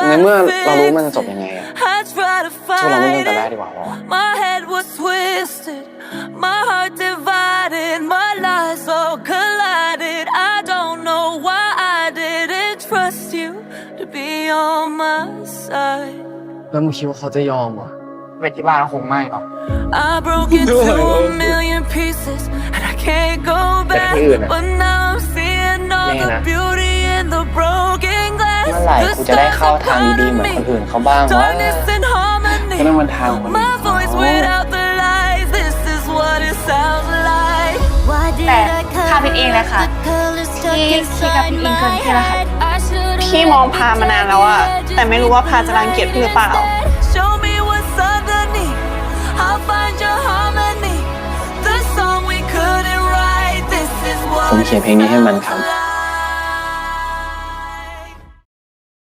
ในเมื่อเรารู้มันจะจบยังไงอะพวกเราไม่เลิกกันได้ดีกว่าหรอ My head was twisted, my heart divided, my lies all collided. I don't know why I didn't trust you to be on my side. แล้วมึงคิดว่าเขาจะยอมเหรอไปที่บ้านคงไม่หรอก I broke into a million pieces and I can't go back. But now I'm seeing all the beauty in the broken glass. เมื่อไหร่กูจะได้เข้าทางดีๆเหมือนคนอื่นเขาบ้างวะก็ต้องมันทางคนอื่นแต่ข้าผิดเองเลยค่ะที่คิดกับพี่อิงเกินที่ละค่ะพี่มองพามานานแล้วอะแต่ไม่รู้ว่าพาจะรังเกียจพี่หรือเปล่าผมเขียนเพลงนี้ให้มันครับ